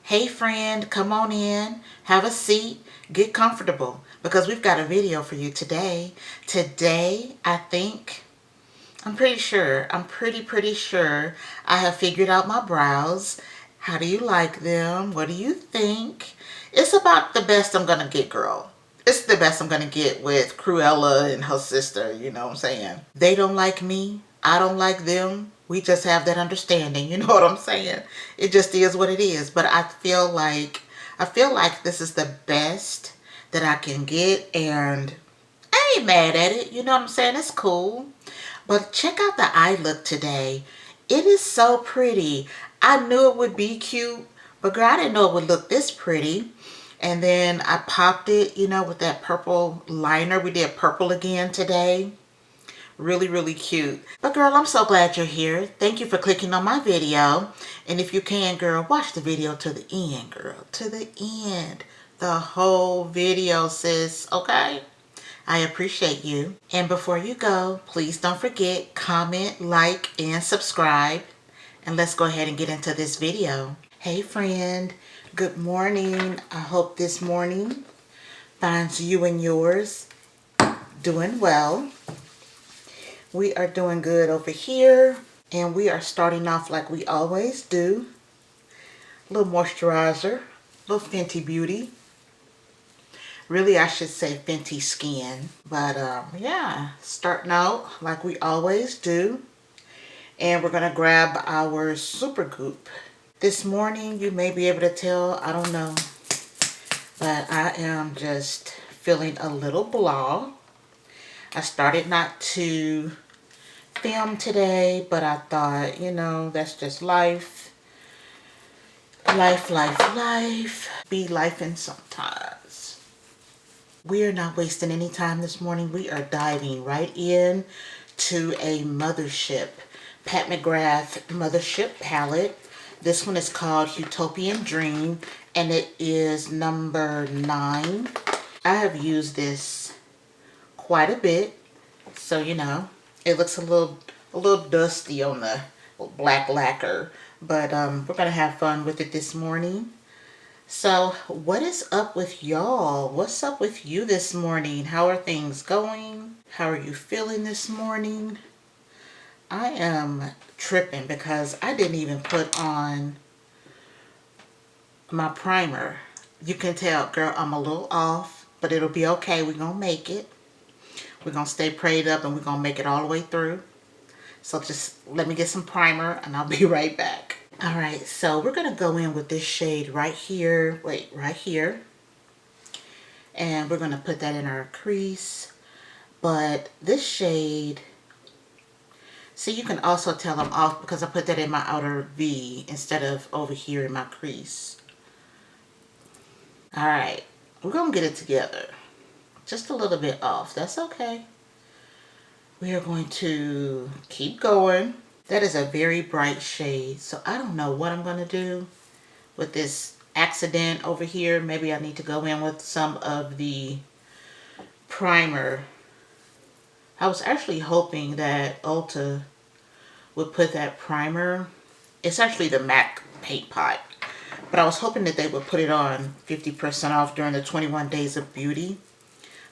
Hey friend, come on in, have a seat, get comfortable, because we've got a video for you today. Today, I'm pretty sure I have figured out my brows. How do you like them? What do you think? It's about the best I'm gonna get, girl. It's the best I'm gonna get with Cruella and her sister, you know what I'm saying? They don't like me, I don't like them. We just have that understanding, you know what I'm saying? It just is what it is. But I feel like this is the best that I can get, and I ain't mad at it, you know what I'm saying? It's cool. But check out the eye look today. It is so pretty. I knew it would be cute, but girl, I didn't know it would look this pretty. And then I popped it, you know, with that purple liner. We did purple again today. Really, really cute. But girl, I'm so glad you're here. Thank you for clicking on my video. And if you can, girl, watch the video to the end, girl. To the end. The whole video, sis. Okay? I appreciate you. And before you go, please don't forget, comment, like, and subscribe. And let's go ahead and get into this video. Hey friend, good morning. I hope this morning finds you and yours doing well. We are doing good over here. And we are starting off like we always do. A little moisturizer, a little Fenty Beauty. Really, I should say Fenty Skin. But yeah, starting out like we always do. And we're going to grab our Super Goop. This morning, you may be able to tell, I don't know. But I am just feeling a little blah. I started not to film today, but I thought, you know, that's just life. Life. Be lifing sometimes. We are not wasting any time this morning. We are diving right in to a Mothership. Pat McGrath Mothership palette. This one is called Huetopian Dream, and it is number 9. I have used this quite a bit, so you know, it looks a little dusty on the black lacquer, but we're gonna have fun with it this morning. So what is up with y'all? What's up with you this morning? How are things going? How are you feeling this morning? I am tripping because I didn't even put on my primer. You can tell, girl, I'm a little off, but it'll be okay. We're gonna make it. We're going to stay prayed up, and we're going to make it all the way through. So just let me get some primer, and I'll be right back. All right, so we're going to go in with this shade right here. Wait, right here. And we're going to put that in our crease. But this shade, see, you can also tell I'm off because I put that in my outer V instead of over here in my crease. All right, we're going to get it together. Just a little bit off. That's okay. We are going to keep going. That is a very bright shade. So I don't know what I'm going to do with this accident over here. Maybe I need to go in with some of the primer. I was actually hoping that Ulta would put that primer. It's actually the MAC paint pot. But I was hoping that they would put it on 50% off during the 21 Days of Beauty.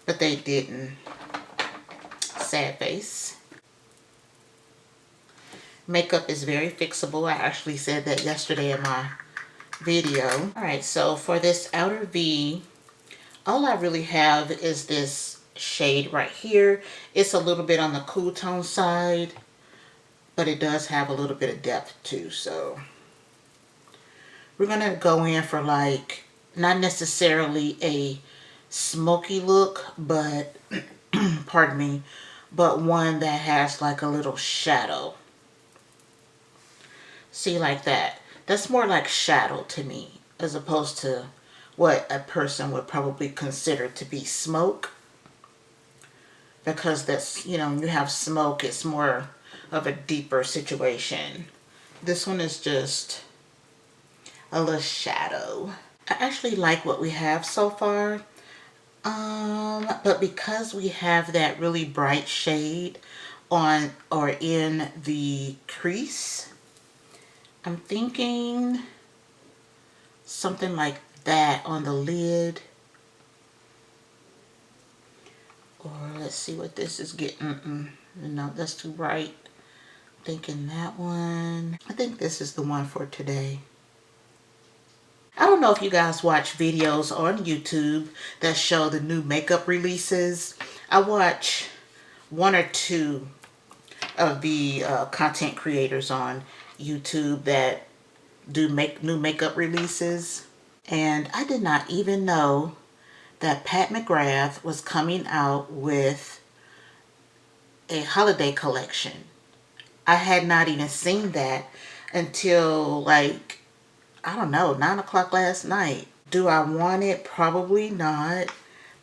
But they didn't. Sad face. Makeup is very fixable. I actually said that yesterday in my video. Alright, so for this outer V, all I really have is this shade right here. It's a little bit on the cool tone side, but it does have a little bit of depth too. So we're going to go in for like, not necessarily a smoky look, but pardon me, but one that has like a little shadow. See, like that. That's more like shadow to me, as opposed to what a person would probably consider to be smoke. Because that's, you know, when you have smoke, it's more of a deeper situation. This one is just a little shadow. I actually like what we have so far. But because we have that really bright shade on or in the crease, I'm thinking something like that on the lid. Or let's see what this is getting. No, that's too bright. Thinking that one. I think this is the one for today. I don't know if you guys watch videos on YouTube that show the new makeup releases. I watch one or two of the content creators on YouTube that do new makeup releases. And I did not even know that Pat McGrath was coming out with a holiday collection. I had not even seen that until like, I don't know, 9 o'clock last night. Do I want it? Probably not.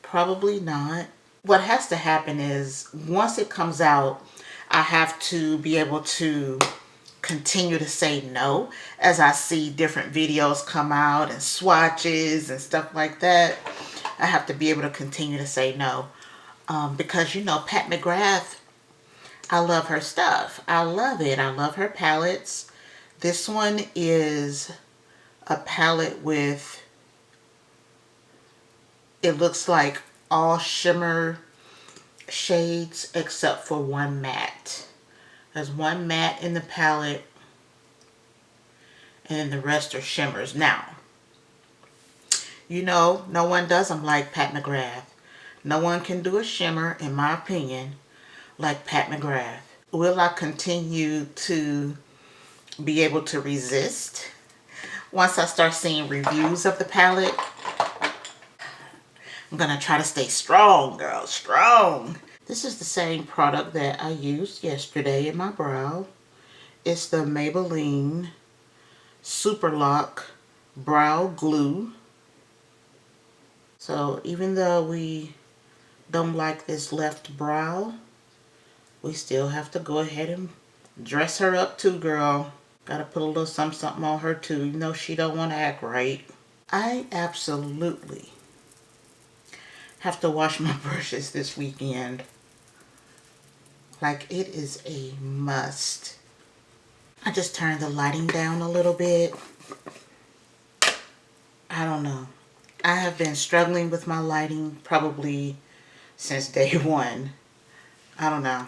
Probably not. What has to happen is once it comes out, I have to be able to continue to say no as I see different videos come out and swatches and stuff like that. I have to be able to continue to say no. Because, you know, Pat McGrath, I love her stuff. I love it. I love her palettes. This one is a palette with, it looks like all shimmer shades except for one matte. There's one matte in the palette and the rest are shimmers. Now, you know, no one does them like Pat McGrath. No one can do a shimmer, in my opinion, like Pat McGrath. Will I continue to be able to resist once I start seeing reviews of the palette? I'm gonna try to stay strong, girl, strong. This is the same product that I used yesterday in my brow. It's the Maybelline Super Lock Brow Glue. So even though we don't like this left brow, we still have to go ahead and dress her up too, girl. Gotta put a little something on her too, even though she don't want to act right. I absolutely have to wash my brushes this weekend. Like, it is a must. I just turned the lighting down a little bit. I don't know. I have been struggling with my lighting probably since day one. I don't know.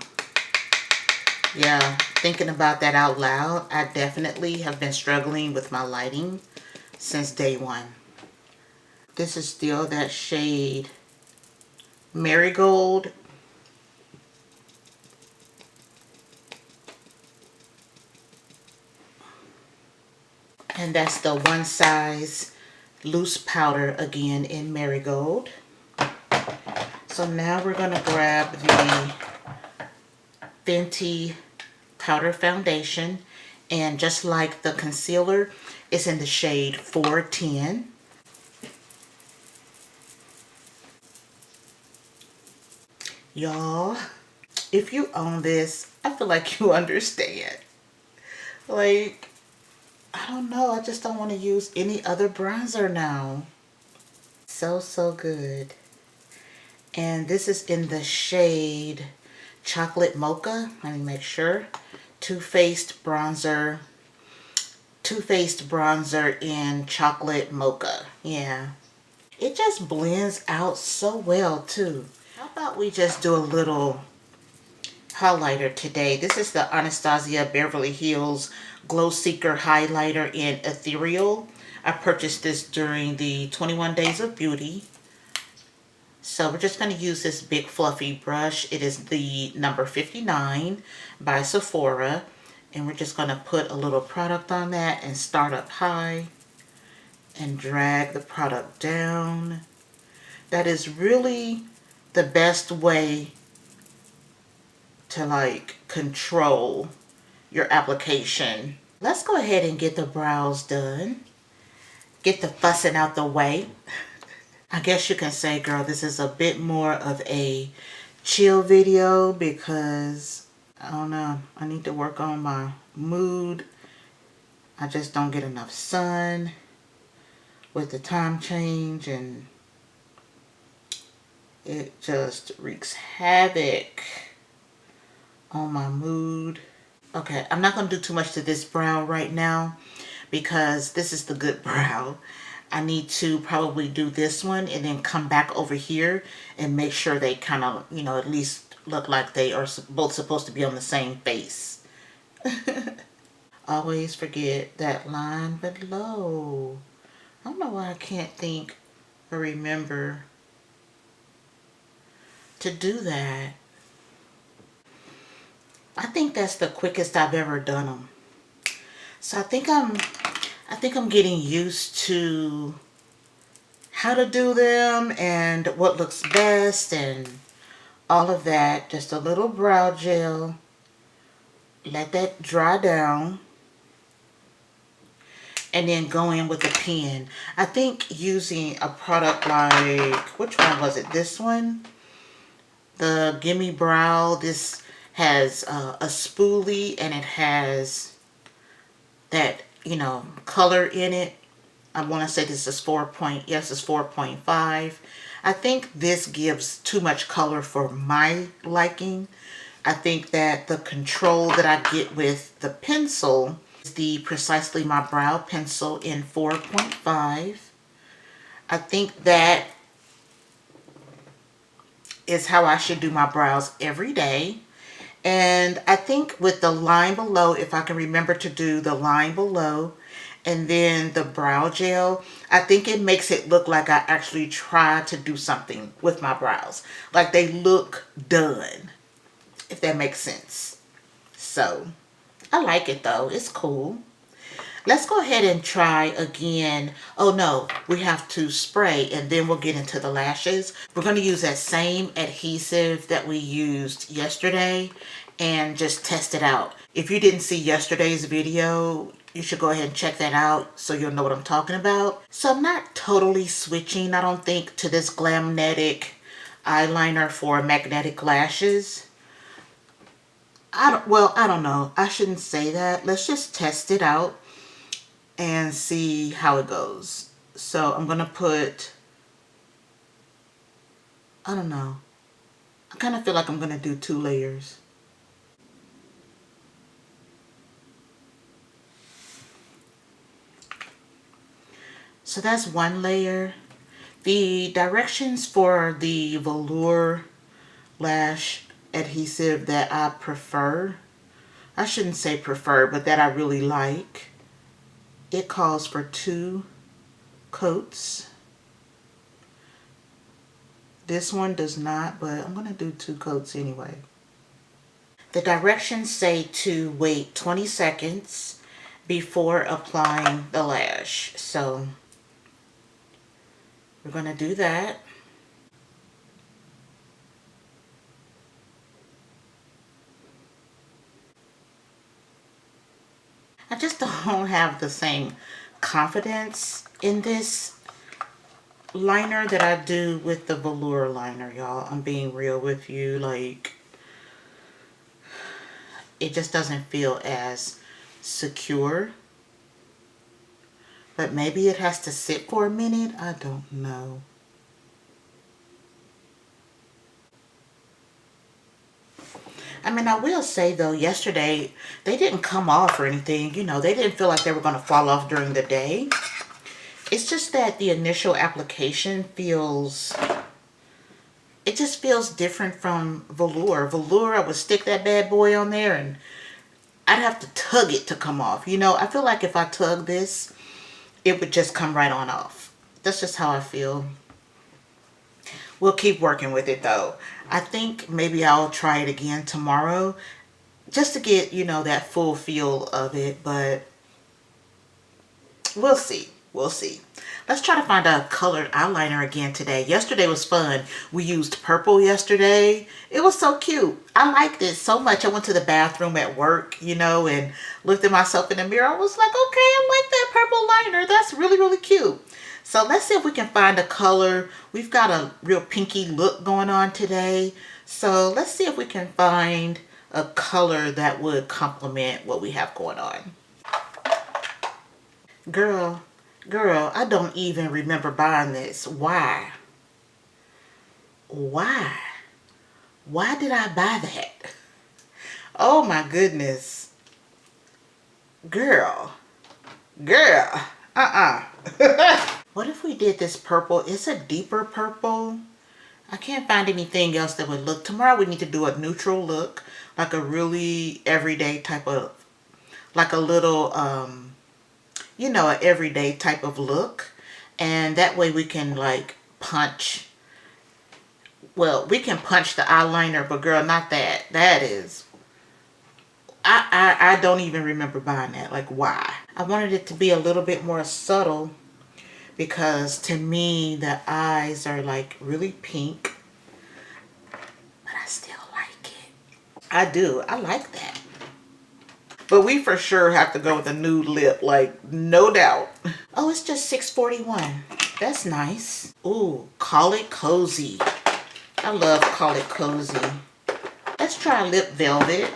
Yeah, thinking about that out loud, I definitely have been struggling with my lighting since day one. This is still that shade Marigold. And that's the One Size loose powder again in Marigold. So now we're going to grab the Fenty powder foundation, and just like the concealer, it's in the shade 410. Y'all, if you own this, I feel like you understand. Like, I don't know, I just don't want to use any other bronzer now. So good. And this is in the shade Chocolate Mocha. Let me make sure. Too Faced bronzer in Chocolate Mocha. Yeah. It just blends out so well too. How about we just do a little highlighter today? This is the Anastasia Beverly Hills Glow Seeker Highlighter in Ethereal. I purchased this during the 21 Days of Beauty. So we're just going to use this big fluffy brush. It is the number 59 by Sephora. And we're just going to put a little product on that and start up high and drag the product down. That is really the best way to like control your application. Let's go ahead and get the brows done. Get the fussing out the way. I guess you can say, girl, this is a bit more of a chill video because, I don't know, I need to work on my mood. I just don't get enough sun with the time change, and it just wreaks havoc on my mood. Okay, I'm not going to do too much to this brow right now because this is the good brow. I need to probably do this one and then come back over here and make sure they kind of, you know, at least look like they are both supposed to be on the same face. Always forget that line below. I don't know why I can't think or remember to do that. I think that's the quickest I've ever done them. So I think I'm getting used to how to do them and what looks best and all of that. Just a little brow gel. Let that dry down. And then go in with a pen. I think using a product like, which one was it? This one? The Gimme Brow. This has a spoolie and it has that, you know, color in it. I want to say this is 4.5. I think this gives too much color for my liking. I think that the control that I get with the pencil is the Precisely My Brow pencil in 4.5. I think that is how I should do my brows every day. And I think with the line below, if I can remember to do the line below and then the brow gel, I think it makes it look like I actually try to do something with my brows. Like they look done, if that makes sense. So I like it though. It's cool. Let's go ahead and try again. Oh no, we have to spray and then we'll get into the lashes. We're going to use that same adhesive that we used yesterday and just test it out. If you didn't see yesterday's video, you should go ahead and check that out so you'll know what I'm talking about. So I'm not totally switching, I don't think, to this Glamnetic eyeliner for magnetic lashes. I don't know. I shouldn't say that. Let's just test it out and see how it goes. So I'm going to put, I don't know. I kind of feel like I'm going to do 2 layers. So that's 1 layer. The directions for the Velour lash adhesive that I prefer, I shouldn't say prefer, but that I really like, it calls for 2 coats. This one does not, but I'm going to do 2 coats anyway. The directions say to wait 20 seconds before applying the lash. So we're going to do that. I just don't have the same confidence in this liner that I do with the Velour liner, y'all. I'm being real with you. Like, it just doesn't feel as secure. But maybe it has to sit for a minute. I don't know. I mean, I will say though, yesterday, they didn't come off or anything. You know, they didn't feel like they were going to fall off during the day. It's just that the initial application feels, it just feels different from Velour. Velour, I would stick that bad boy on there and I'd have to tug it to come off. You know, I feel like if I tug this, it would just come right on off. That's just how I feel. We'll keep working with it though. I think maybe I'll try it again tomorrow just to get, you know, that full feel of it, but we'll see. We'll see. Let's try to find a colored eyeliner again today. Yesterday was fun. We used purple yesterday. It was so cute. I liked it so much. I went to the bathroom at work, you know, and looked at myself in the mirror. I was like, okay, I like that purple liner. That's really, really cute. So let's see if we can find a color. We've got a real pinky look going on today. So let's see if we can find a color that would complement what we have going on. Girl, I don't even remember buying this. Why? Why? Why did I buy that? Oh my goodness. Girl. What if we did this purple? It's a deeper purple. I can't find anything else that would look. Tomorrow we need to do a neutral look, like a really everyday type of, like a little, you know, an everyday type of look. And that way we can like punch. Well, we can punch the eyeliner, but girl, not that. That is, I don't even remember buying that. Like, why? I wanted it to be a little bit more subtle because to me the eyes are like really pink, but I still like it. I do. I like that. But we for sure have to go with a nude lip, like no doubt. Oh, it's just $6.41. That's nice. Ooh, Call It Cozy. I love Call It Cozy. Let's try Lip Velvet.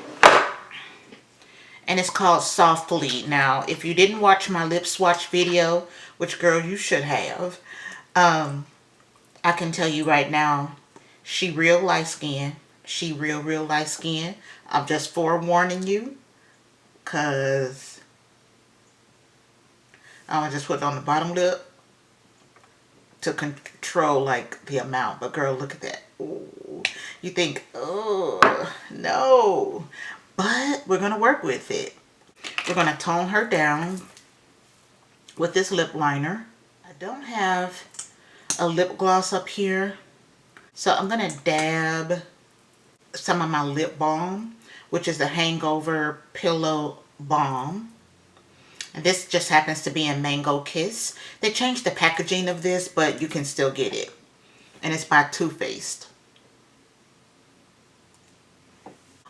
And it's called Softly. Now, if you didn't watch my lip swatch video, which girl you should have, I can tell you right now, she real light skin. She real light skin. I'm just forewarning you, because I'm going to just put it on the bottom lip to control like the amount. But girl, look at that. Ooh. You think, oh, no. But we're going to work with it. We're going to tone her down with this lip liner. I don't have a lip gloss up here, so I'm going to dab some of my lip balm, which is the Hangover Pillow Balm. And this just happens to be in Mango Kiss. They changed the packaging of this, but you can still get it. And it's by Too Faced.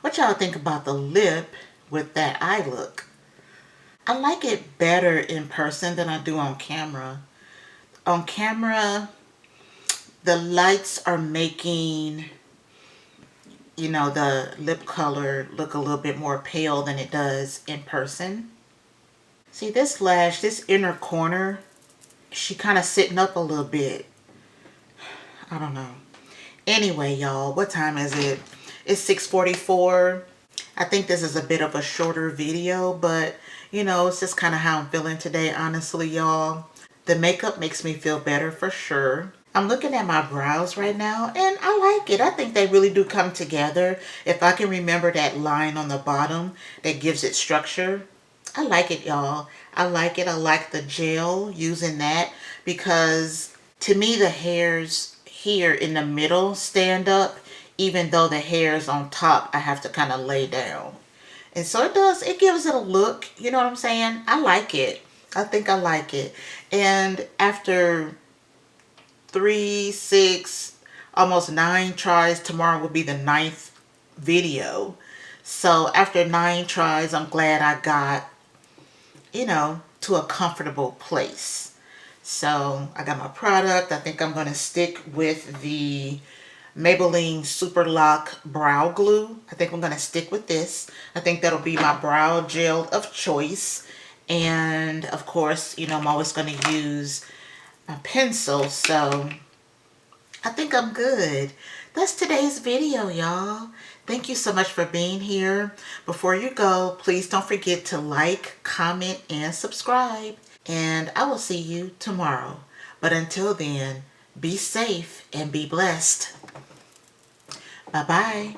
What y'all think about the lip with that eye look? I like it better in person than I do on camera. On camera, the lights are making, you know, the lip color look a little bit more pale than it does in person. See this lash, this inner corner, she kind of sitting up a little bit. I don't know. Anyway, y'all, what time is it? It's 6:44. I think this is a bit of a shorter video, but you know, it's just kind of how I'm feeling today, honestly, y'all. The makeup makes me feel better for sure. I'm looking at my brows right now, and I like it. I think they really do come together. If I can remember that line on the bottom that gives it structure, I like it, y'all. I like it. I like the gel, using that, because to me the hairs here in the middle stand up, even though the hairs on top I have to kind of lay down. And so it gives it a look, you know what I'm saying? I like it. I think I like it. And after 3, 6, almost 9 tries, tomorrow will be the 9th video. So after 9 tries, I'm glad I got, you know, to a comfortable place. So I got my product. I think I'm going to stick with the Maybelline Super Lock Brow Glue. I think I'm going to stick with this. I think that'll be my brow gel of choice. And of course, you know, I'm always going to use a pencil. So I think I'm good. That's today's video, y'all. Thank you so much for being here. Before you go, please don't forget to like, comment, and subscribe. And I will see you tomorrow. But until then, be safe and be blessed. Bye-bye.